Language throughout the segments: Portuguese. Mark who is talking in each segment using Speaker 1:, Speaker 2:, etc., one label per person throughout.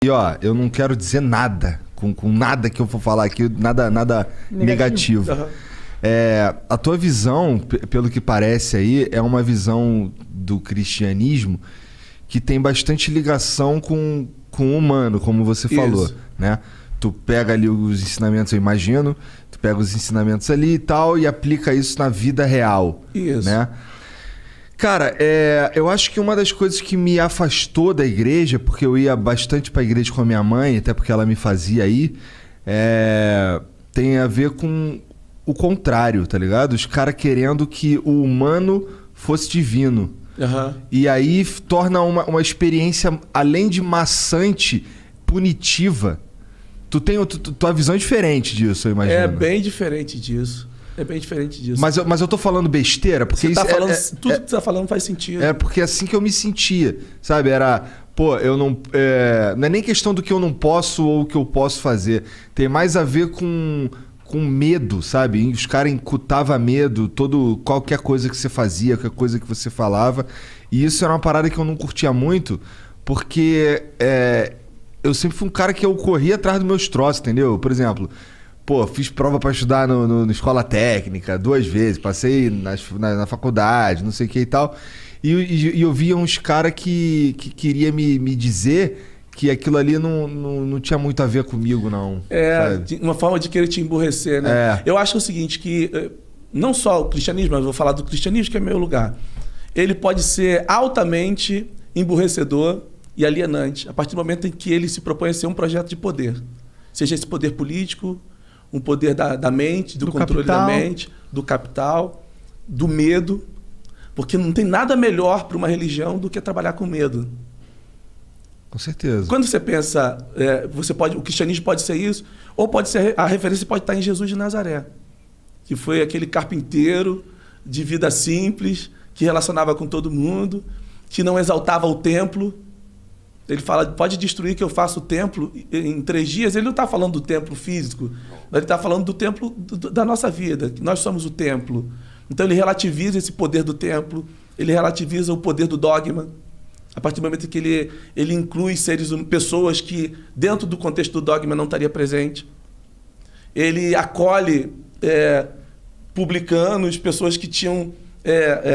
Speaker 1: E ó, eu não quero dizer nada, com nada que eu for falar aqui, nada negativo.
Speaker 2: Uhum.
Speaker 1: A tua visão, pelo que parece aí, é uma visão do cristianismo que tem bastante ligação com o humano, como você falou, né? Tu pega ali os ensinamentos, eu imagino, tu pega os ensinamentos ali e tal e aplica isso na vida real, né? Cara, eu acho que uma das coisas que me afastou da igreja, porque eu ia bastante pra igreja com a minha mãe, até porque ela me fazia ir, tem a ver com o contrário, tá ligado? Os caras querendo que o humano fosse divino.
Speaker 2: Uhum.
Speaker 1: E aí torna uma experiência, além de maçante, punitiva. Tua visão é diferente disso, eu imagino.
Speaker 2: É bem diferente disso. É bem diferente disso.
Speaker 1: Mas eu tô falando besteira, porque
Speaker 2: tudo que
Speaker 1: você
Speaker 2: tá falando faz sentido.
Speaker 1: Porque é assim que eu me sentia, sabe? Pô, eu não... não é nem questão do que eu não posso ou o que eu posso fazer. Tem mais a ver com medo, sabe? Os caras incutavam medo, qualquer coisa que você fazia, qualquer coisa que você falava. E isso era uma parada que eu não curtia muito, porque eu sempre fui um cara que eu corria atrás dos meus troços, entendeu? Por exemplo, pô, fiz prova pra estudar na escola técnica 2 vezes, passei na faculdade, não sei o que e tal. E eu via uns caras que queria me dizer que aquilo ali não tinha muito a ver comigo, não.
Speaker 2: Uma forma de querer te emburrecer, né? Eu acho o seguinte, que não só o cristianismo, mas eu vou falar do cristianismo, que é meu lugar. Ele pode ser altamente emburrecedor e alienante, a partir do momento em que ele se propõe a ser um projeto de poder. Seja esse poder político, um poder da mente, do controle da mente, do capital, do medo. Porque não tem nada melhor para uma religião do que trabalhar com medo.
Speaker 1: Com certeza.
Speaker 2: Quando você pensa, o cristianismo pode ser isso, ou pode ser a referência pode estar em Jesus de Nazaré, que foi aquele carpinteiro de vida simples, que relacionava com todo mundo, que não exaltava o templo. Ele fala, pode destruir que eu faço o templo em 3 dias. Ele não está falando do templo físico, ele está falando do templo da nossa vida, que nós somos o templo. Então ele relativiza esse poder do templo, ele relativiza o poder do dogma. A partir do momento que ele inclui pessoas que, dentro do contexto do dogma, não estaria presente. Ele acolhe publicanos, pessoas que tinham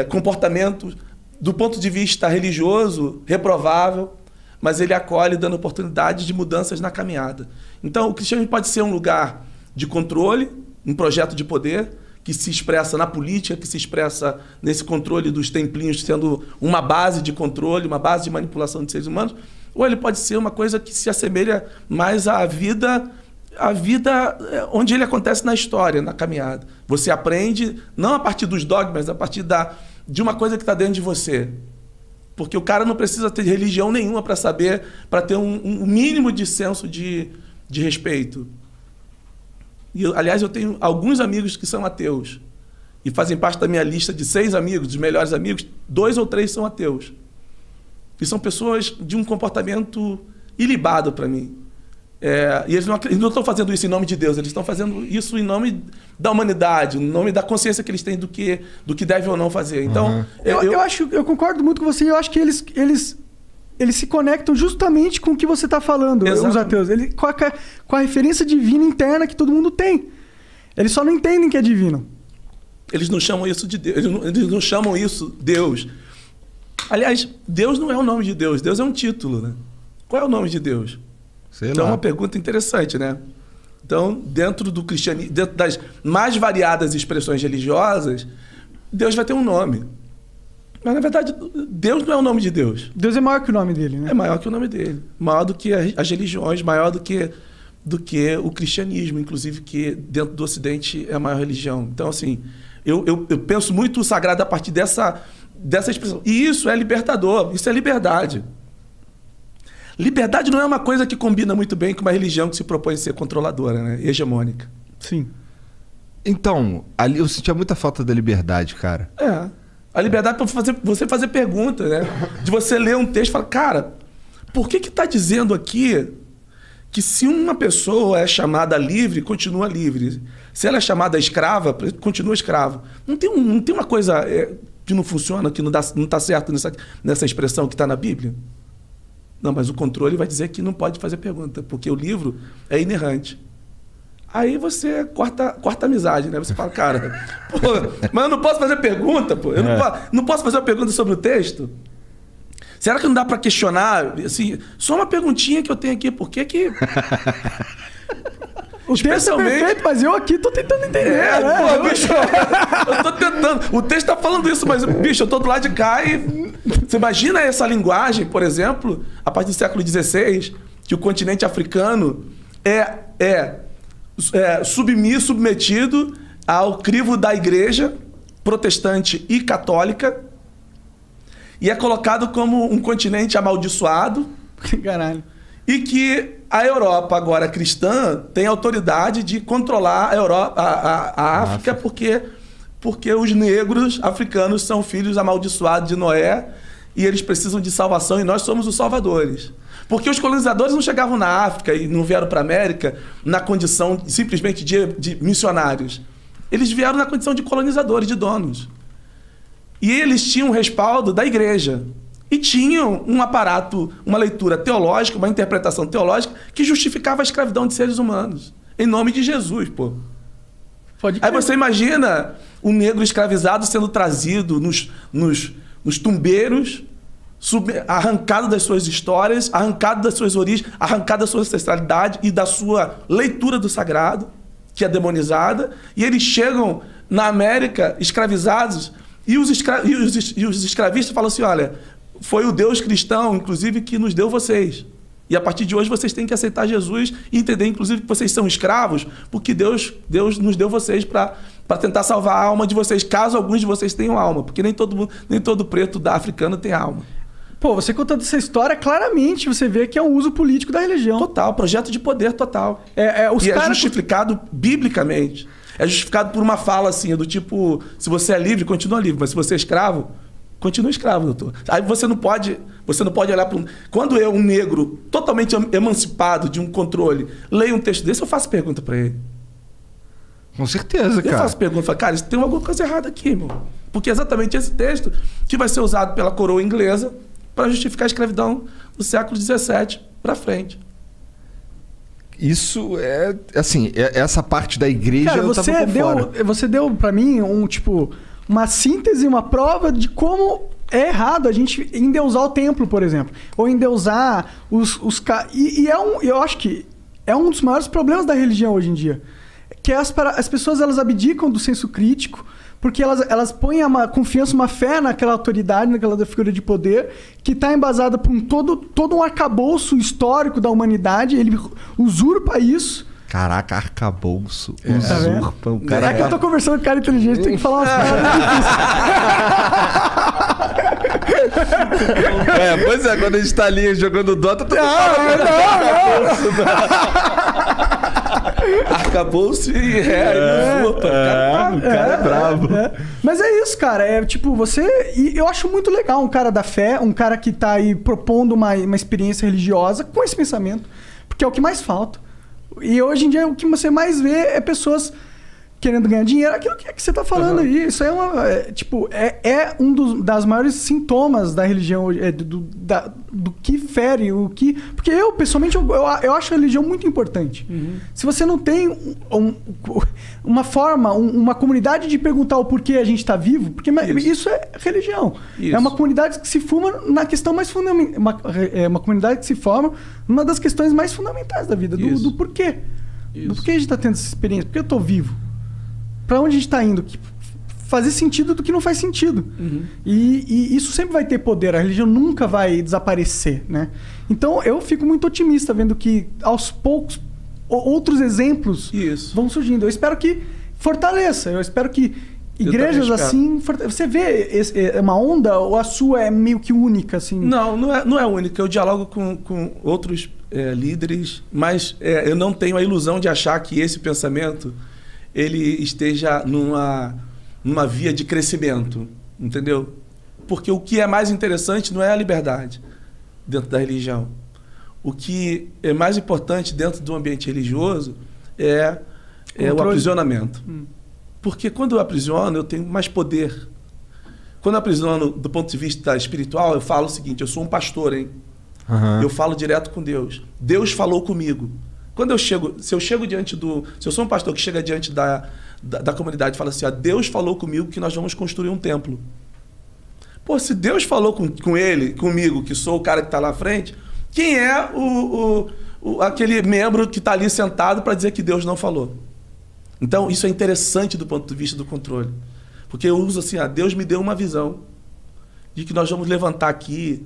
Speaker 2: comportamentos, do ponto de vista religioso, reprovável, mas ele acolhe dando oportunidade de mudanças na caminhada. Então, o cristianismo pode ser um lugar de controle, um projeto de poder, que se expressa na política, que se expressa nesse controle dos templinhos sendo uma base de controle, uma base de manipulação de seres humanos, ou ele pode ser uma coisa que se assemelha mais à vida onde ele acontece na história, na caminhada. Você aprende não a partir dos dogmas, a partir de uma coisa que está dentro de você. Porque o cara não precisa ter religião nenhuma para saber, para ter um mínimo de senso de respeito. Aliás, eu tenho alguns amigos que são ateus e fazem parte da minha lista de 6 amigos, dos melhores amigos, 2 ou 3 são ateus. E são pessoas de um comportamento ilibado para mim. E eles não estão fazendo isso em nome de Deus, eles estão fazendo isso em nome da humanidade, em nome da consciência que eles têm do que devem ou não fazer. Então,
Speaker 3: eu concordo muito com você, eu acho que eles se conectam justamente com o que você está falando, os ateus. Com a referência divina interna que todo mundo tem. Eles só não entendem que é divino.
Speaker 2: Eles não chamam isso de Deus. Eles não chamam isso Deus. Aliás, Deus não é o nome de Deus. Deus é um título, né? Qual é o nome de Deus? Então é uma pergunta interessante, né? Então, dentro do cristianismo, dentro das mais variadas expressões religiosas, Deus vai ter um nome. Mas, na verdade, Deus não é o nome de Deus.
Speaker 3: Deus é maior que o nome dele, né?
Speaker 2: É maior que o nome dele. Maior do que as religiões, maior do que o cristianismo, inclusive, que dentro do Ocidente é a maior religião. Então, assim, eu penso muito o sagrado a partir dessa expressão. E isso é libertador, isso é liberdade. Liberdade não é uma coisa que combina muito bem com uma religião que se propõe a ser controladora, né? Hegemônica.
Speaker 3: Sim.
Speaker 1: Então, ali eu sentia muita falta da liberdade, cara.
Speaker 2: A liberdade para você fazer pergunta, né? De você ler um texto e falar, cara, por que está dizendo aqui que se uma pessoa é chamada livre, continua livre? Se ela é chamada escrava, continua escravo. Não tem uma coisa que não funciona, que não está certo nessa expressão que está na Bíblia? Não, mas o controle vai dizer que não pode fazer pergunta, porque o livro é inerrante. Aí você corta a amizade, né? Você fala, cara, pô, mas eu não posso fazer pergunta, pô. Eu não posso fazer uma pergunta sobre o texto? Será que não dá para questionar? Assim, só uma perguntinha que eu tenho aqui, por que que...
Speaker 3: O texto é perfeito, mas eu aqui tô tentando entender.
Speaker 2: Pô, bicho, eu tô tentando. O texto tá falando isso, mas, bicho, eu tô do lado de cá e... Você imagina essa linguagem, por exemplo, a partir do século XVI, que o continente africano é submetido ao crivo da igreja protestante e católica e é colocado como um continente amaldiçoado.
Speaker 3: Caralho.
Speaker 2: E que a Europa, agora cristã, tem autoridade de controlar a África porque os negros africanos são filhos amaldiçoados de Noé e eles precisam de salvação e nós somos os salvadores. Porque os colonizadores não chegavam na África e não vieram para a América na condição simplesmente de missionários. Eles vieram na condição de colonizadores, de donos. E eles tinham um respaldo da igreja. E tinham um aparato, uma leitura teológica, uma interpretação teológica que justificava a escravidão de seres humanos. Em nome de Jesus, pô. Aí você imagina um negro escravizado sendo trazido nos tumbeiros, arrancado das suas histórias, arrancado das suas origens, arrancado da sua ancestralidade e da sua leitura do sagrado, que é demonizada, e eles chegam na América escravizados e os escravistas falam assim, olha, foi o Deus cristão, inclusive, que nos deu vocês. E a partir de hoje vocês têm que aceitar Jesus e entender, inclusive, que vocês são escravos, porque Deus nos deu vocês para tentar salvar a alma de vocês, caso alguns de vocês tenham alma, porque nem todo preto da africano tem alma.
Speaker 3: Pô, você contando essa história, claramente você vê que é um uso político da religião.
Speaker 2: Total, projeto de poder total. É justificado biblicamente. É justificado por uma fala assim, do tipo, se você é livre, continua livre, mas se você é escravo, continua escravo, doutor. Aí você não pode olhar para um... Quando eu, um negro totalmente emancipado de um controle, leio um texto desse, eu faço pergunta para ele.
Speaker 1: Com certeza, cara.
Speaker 2: Eu faço pergunta, falo, cara, tem alguma coisa errada aqui, irmão. Porque é exatamente esse texto que vai ser usado pela coroa inglesa para justificar a escravidão do século XVII para frente.
Speaker 1: Isso é, assim, essa parte da igreja, cara, eu tava por fora.
Speaker 3: Você deu para mim uma síntese, uma prova de como é errado a gente endeusar o templo, por exemplo. Ou endeusar eu acho que é um dos maiores problemas da religião hoje em dia. Que as pessoas elas abdicam do senso crítico, porque elas põem uma confiança, uma fé naquela autoridade, naquela figura de poder, que está embasada por todo um arcabouço histórico da humanidade. Ele usurpa isso.
Speaker 1: Caraca, arcabouço. Usurpa.
Speaker 3: O cara é que eu tô conversando com um cara inteligente, tem que falar umas palavras
Speaker 1: difíceis. Pois é, quando a gente tá ali jogando Dota, tu
Speaker 2: arcabouço e usurpa.
Speaker 1: O cara é brabo.
Speaker 3: Mas é isso, cara. É tipo, E eu acho muito legal um cara da fé, um cara que tá aí propondo uma experiência religiosa com esse pensamento, porque é o que mais falta. E hoje em dia o que você mais vê é pessoas querendo ganhar dinheiro. Aquilo que você tá falando aí. Isso é das maiores sintomas da religião, do que fere, porque eu, pessoalmente, eu acho a religião muito importante. Se você não tem uma forma, uma comunidade de perguntar o porquê a gente está vivo, porque isso é religião. Isso. É uma comunidade que se forma na questão mais fundamental. Uma comunidade que se forma numa das questões mais fundamentais da vida, do porquê. Do porquê a gente está tendo essa experiência, por que eu estou vivo? Para onde a gente está indo? Fazer sentido do que não faz sentido. E isso sempre vai ter poder. A religião nunca vai desaparecer, né? Então, eu fico muito otimista vendo que, aos poucos, outros exemplos vão surgindo. Eu espero que fortaleça. Eu espero que igrejas assim... Você vê uma onda ou a sua é meio que única? Assim?
Speaker 2: Não é única. Eu dialogo com outros líderes, mas eu não tenho a ilusão de achar que esse pensamento ele esteja numa via de crescimento, entendeu? Porque o que é mais interessante não é a liberdade dentro da religião. O que é mais importante dentro do ambiente religioso é o aprisionamento. Porque quando eu aprisiono, eu tenho mais poder. Quando eu aprisiono do ponto de vista espiritual, eu falo o seguinte, eu sou um pastor, hein? Eu falo direto com Deus. Deus falou comigo. Quando eu chego, se eu sou um pastor que chega diante da comunidade e fala assim, ó, Deus falou comigo que nós vamos construir um templo. Pô, se Deus falou comigo, que sou o cara que está lá à frente, quem é aquele membro que está ali sentado para dizer que Deus não falou? Então, isso é interessante do ponto de vista do controle. Porque eu uso assim, Deus me deu uma visão de que nós vamos levantar aqui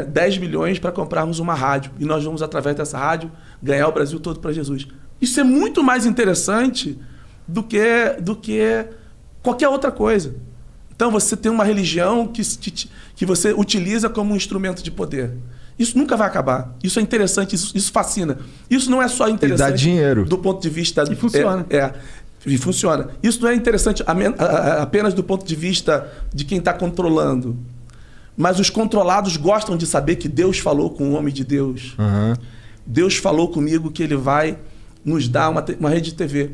Speaker 2: 10 milhões para comprarmos uma rádio. E nós vamos, através dessa rádio, ganhar o Brasil todo para Jesus. Isso é muito mais interessante do que qualquer outra coisa. Então, você tem uma religião que você utiliza como um instrumento de poder. Isso nunca vai acabar. Isso é interessante, isso fascina. Isso não é só interessante...
Speaker 1: E dá dinheiro.
Speaker 2: Do ponto de vista...
Speaker 3: E funciona.
Speaker 2: E funciona. Isso não é interessante apenas do ponto de vista de quem está controlando. Mas os controlados gostam de saber que Deus falou com o homem de Deus.
Speaker 1: Uhum.
Speaker 2: Deus falou comigo que Ele vai nos dar uma rede de TV.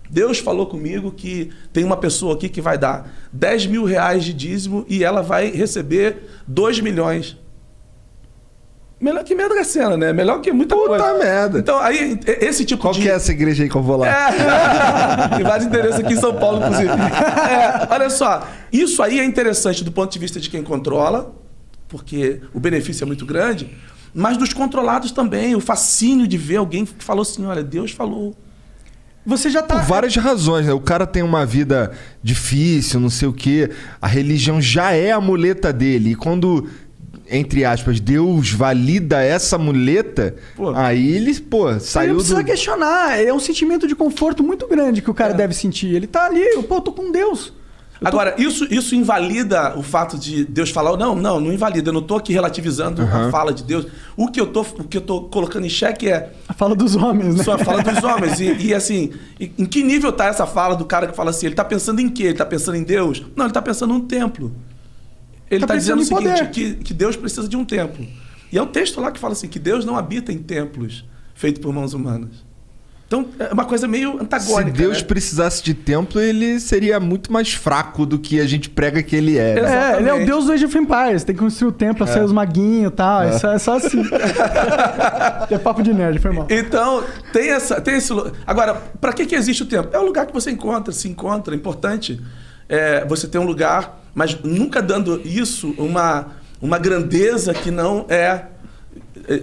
Speaker 2: Deus falou comigo que tem uma pessoa aqui que vai dar 10 mil reais de dízimo e ela vai receber 2 milhões. Melhor que Mega Sena, né? Melhor que muita coisa.
Speaker 1: Puta merda.
Speaker 2: Então, aí, esse tipo
Speaker 1: Qual que é essa igreja aí que eu vou lá?
Speaker 2: Tem vários endereços aqui em São Paulo, inclusive. Olha só, isso aí é interessante do ponto de vista de quem controla, porque o benefício é muito grande, mas dos controlados também, o fascínio de ver alguém que falou assim, olha, Deus falou.
Speaker 3: Você já tá...
Speaker 1: Por várias razões, né? O cara tem uma vida difícil, não sei o quê. A religião já é a muleta dele. E quando, entre aspas, Deus valida essa muleta, aí ele, saiu
Speaker 3: ele não precisa questionar. É um sentimento de conforto muito grande que o cara deve sentir. Ele tá ali, eu tô com Deus.
Speaker 2: Agora, isso invalida o fato de Deus falar? Não invalida. Eu não estou aqui relativizando a fala de Deus. O que eu tô colocando em xeque é...
Speaker 3: A fala dos homens, né?
Speaker 2: Só a fala dos homens. E assim, em que nível está essa fala do cara que fala assim? Ele está pensando em quê? Ele está pensando em Deus? Não, ele está pensando num templo. Ele está dizendo o seguinte, que Deus precisa de um templo. E é um texto lá que fala assim, que Deus não habita em templos feitos por mãos humanas. Então, é uma coisa meio antagônica.
Speaker 1: Se Deus precisasse de templo, ele seria muito mais fraco do que a gente prega que ele é.
Speaker 3: Ele é o Deus do Age of Empires. Tem que construir o templo, sair os maguinhos e tal. Isso é só assim. É papo de nerd, foi mal.
Speaker 2: Então, tem esse... Agora, para que existe o templo? É o lugar que você se encontra. É importante você ter um lugar, mas nunca dando isso uma grandeza que não é...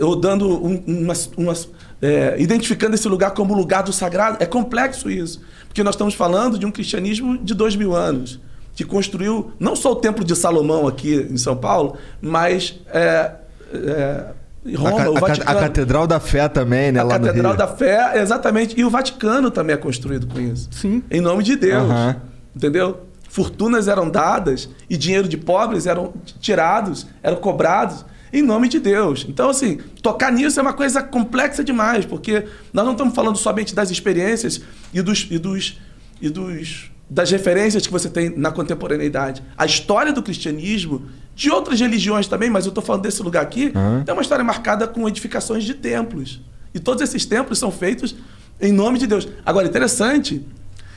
Speaker 2: Ou dando identificando esse lugar como lugar do sagrado. É complexo isso. Porque nós estamos falando de um cristianismo de 2000 anos, que construiu não só o Templo de Salomão aqui em São Paulo, mas Roma, o Vaticano.
Speaker 1: A Catedral da Fé também, né?
Speaker 2: A Catedral da Fé, exatamente. E o Vaticano também é construído com isso.
Speaker 3: Sim.
Speaker 2: Em nome de Deus. Entendeu? Fortunas eram dadas e dinheiro de pobres eram tirados, eram cobrados em nome de Deus. Então, assim, tocar nisso é uma coisa complexa demais, porque nós não estamos falando somente das experiências das referências que você tem na contemporaneidade. A história do cristianismo, de outras religiões também, mas eu estou falando desse lugar aqui, é uma história marcada com edificações de templos. E todos esses templos são feitos em nome de Deus. Agora, interessante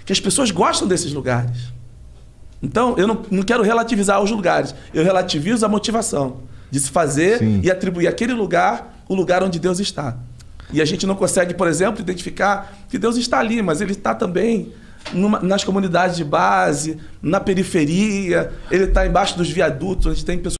Speaker 2: que as pessoas gostam desses lugares. Então, eu não quero relativizar os lugares, eu relativizo a motivação de se fazer e atribuir àquele lugar o lugar onde Deus está. E a gente não consegue, por exemplo, identificar que Deus está ali, mas Ele está também nas comunidades de base, na periferia, Ele está embaixo dos viadutos, onde tem pessoas